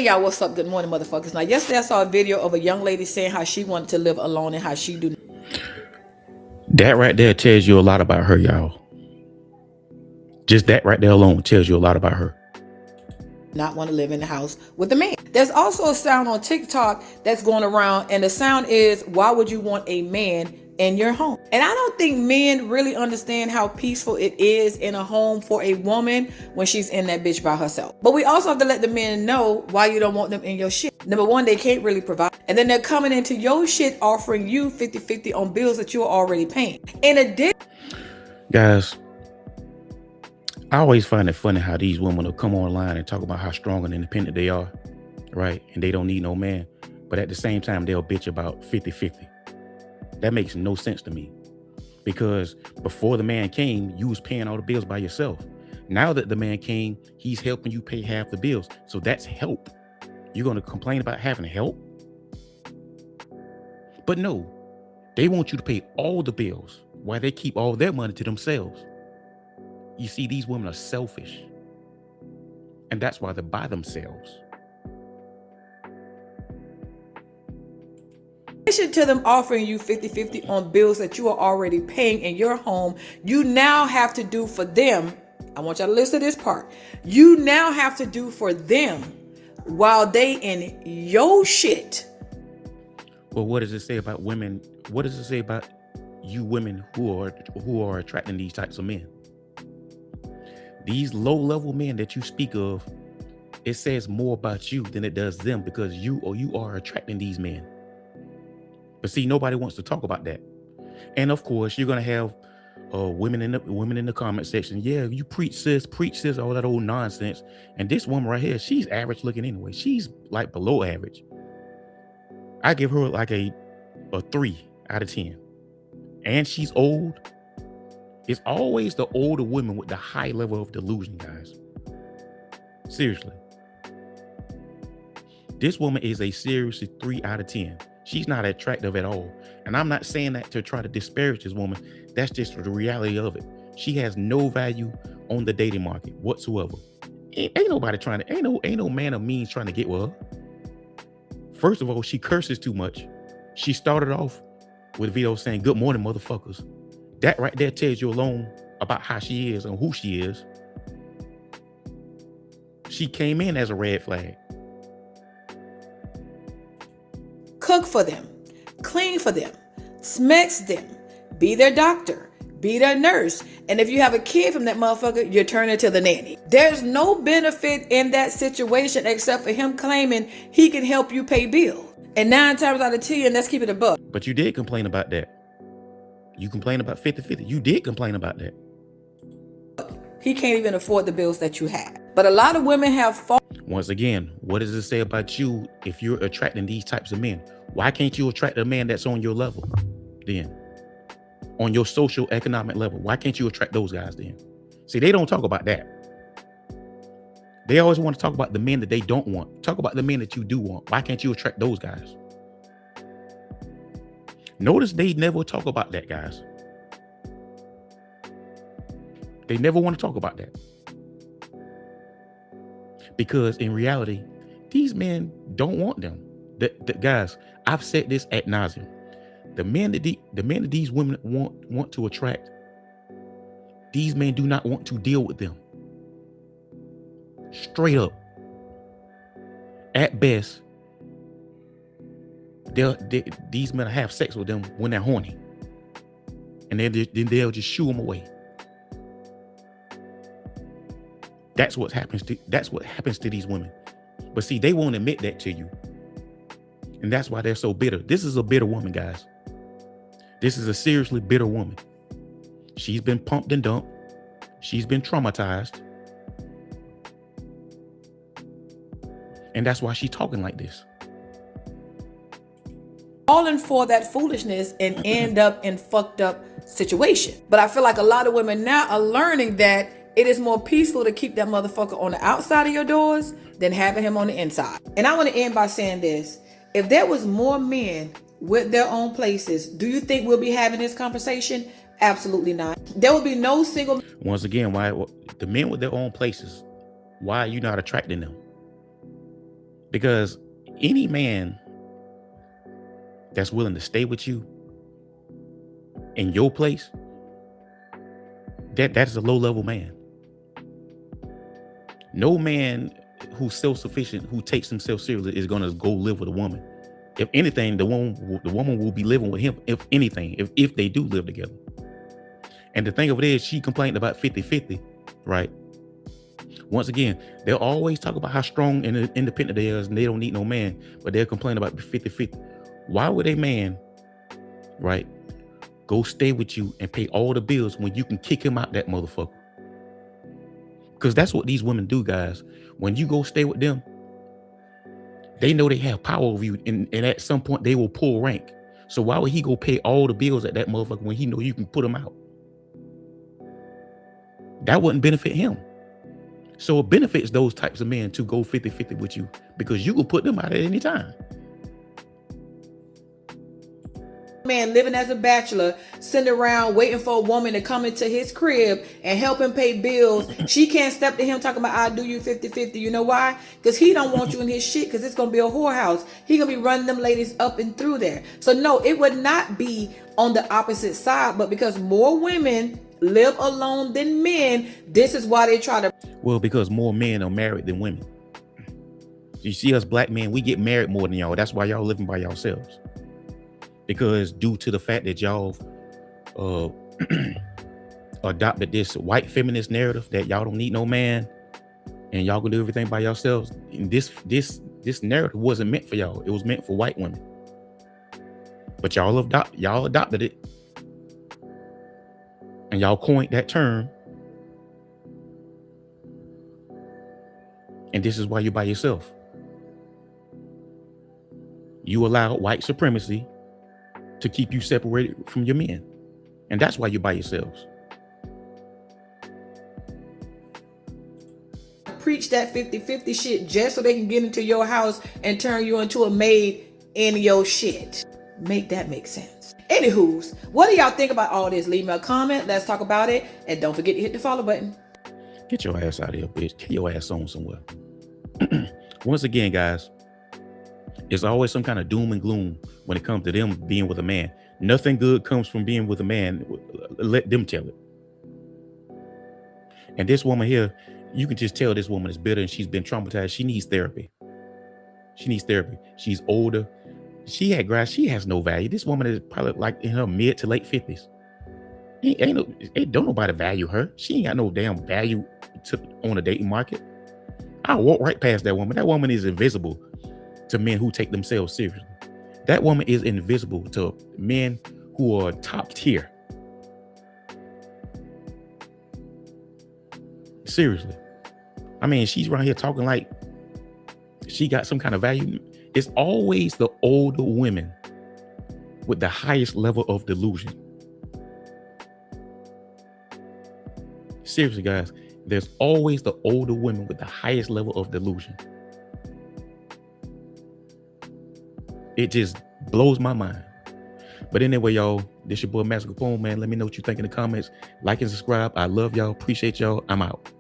y'all, what's up? Good morning, motherfuckers. Now, yesterday I saw a video of a young lady saying how she wanted to live alone and how she do That right there tells you a lot about her, y'all. Just that right there alone tells you a lot about her. not want to live in the house with a man. There's also a sound on TikTok that's going around, and the sound is, why would you want a man in your home? And I don't think men really understand how peaceful it is in a home for a woman when she's in that bitch by herself. But we also have to let the men know why you don't want them in your shit. Number one, they can't really provide. And then they're coming into your shit offering you 50-50 on bills that you're already paying. In addition, guys, I always find it funny how these women will come online and talk about how strong and independent they are, right? And they don't need no man. But at the same time, they'll bitch about 50-50. That makes no sense to me. Because before the man came, you was paying all the bills by yourself. Now that the man came, he's helping you pay half the bills. So that's help. You're going to complain about having help? But no, they want you to pay all the bills while they keep all their money to themselves. You see, these women are selfish. And that's why they're by themselves. in addition to them offering you 50-50 on bills that you are already paying in your home, you now have to do for them. I want y'all to listen to this part. You now have to do for them while they in your shit. Well, what does it say about women? What does it say about you women who are attracting these types of men? These low-level men that you speak of, it says more about you than it does them, because you are attracting these men. But see, nobody wants to talk about that. And of course, you're gonna have women in the comment section. Yeah, you preach sis, all that old nonsense. And this woman right here, she's average looking anyway. She's like below average. I give her like a 3 out of 10. And she's old. It's always the older women with the high level of delusion, guys. Seriously. This woman is a seriously 3 out of 10. She's not attractive at all. And I'm not saying that to try to disparage this woman. That's just the reality of it. She has no value on the dating market whatsoever. Ain't nobody trying to, ain't no man of means trying to get with her. First of all, she curses too much. She started off with a video saying, "Good morning, motherfuckers." That right there tells you alone about how she is and who she is. She came in as a red flag. Cook for them, clean for them, smacks them, be their doctor, be their nurse. And if you have a kid from that motherfucker, you're turning to the nanny. There's no benefit in that situation except for him claiming he can help you pay bills. And 9 times out of 10, let's keep it above. But you did complain about that. You complain about 50-50. You did complain about that. He can't even afford the bills that you have. But a lot of women have Once again, what does it say about you if you're attracting these types of men? Why can't you attract a man that's on your level then? On your social economic level? Why can't you attract those guys then? See, they don't talk about that. They always want to talk about the men that they don't want. Talk about the men that you do want. Why can't you attract those guys? Notice they never talk about that, guys. They never want to talk about that. Because in reality, these men don't want them. The guys, I've said this ad nauseum. The men that these women want to attract, these men do not want to deal with them. Straight up. At best, these men have sex with them when they're horny, and then they'll just shoo them away. That's what happens to these women. But see, they won't admit that to you, and that's why they're so bitter. This is a bitter woman, guys. This is a seriously bitter woman. She's been pumped and dumped. She's been traumatized, and that's why she's talking like this. Falling for that foolishness and end up in fucked up situation. But I feel like a lot of women now are learning that it is more peaceful to keep that motherfucker on the outside of your doors than having him on the inside. And I want to end by saying this. If there was more men with their own places, do you think we'll be having this conversation? Absolutely not. There will be no single. Once again, why the men with their own places, why are you not attracting them? Because any man that's willing to stay with you in your place, that is a low-level man. No man who's self-sufficient, who takes himself seriously, is gonna go live with a woman. If anything, the woman will be living with him, if anything, if they do live together. And the thing of it is, she complained about 50-50, right? Once again, they'll always talk about how strong and independent they are and they don't need no man, but they'll complain about 50-50. Why would a man, right, go stay with you and pay all the bills when you can kick him out that motherfucker? Because that's what these women do, guys. When you go stay with them, they know they have power over you, and at some point they will pull rank. So why would he go pay all the bills at that motherfucker when he know you can put him out? That wouldn't benefit him. So it benefits those types of men to go 50-50 with you, because you can put them out at any time. Man living as a bachelor, sitting around waiting for a woman to come into his crib and help him pay bills. She can't step to him talking about, I do you 50-50. You know why? Because he don't want you in his shit, because it's going to be a whorehouse. He going to be running them ladies up and through there. So no, it would not be on the opposite side, but because more women live alone than men, this is why they try to. Well, because more men are married than women. You see us black men, we get married more than y'all. That's why y'all living by yourselves. Because due to the fact that y'all adopted this white feminist narrative that y'all don't need no man and y'all can do everything by yourselves. And this narrative wasn't meant for y'all. It was meant for white women. But y'all adopted it. And y'all coined that term. And this is why you're by yourself. You allowed white supremacy to keep you separated from your men. And that's why you're by yourselves. Preach that 50-50 shit just so they can get into your house and turn you into a maid in your shit. Make that make sense. Anywho's, what do y'all think about all this? Leave me a comment. Let's talk about it. And don't forget to hit the follow button. Get your ass out of here, bitch. Get your ass on somewhere. Once again, guys, it's always some kind of doom and gloom when it comes to them being with a man. Nothing good comes from being with a man. Let them tell it. And this woman here, you can just tell this woman is bitter and she's been traumatized. She needs therapy. She's older. She has no value. This woman is probably like in her mid to late 50s. Don't nobody value her. She ain't got no damn value on the dating market. I'll walk right past that woman. That woman is invisible to men who take themselves seriously. That woman is invisible to men who are top tier. Seriously. I mean, she's right here talking like she got some kind of value. It's always the older women with the highest level of delusion. Seriously, guys, there's always the older women with the highest level of delusion. It just blows my mind. But anyway, y'all, this your boy Mazo, man. Let me know what you think in the comments. Like and subscribe. I love y'all. Appreciate y'all. I'm out.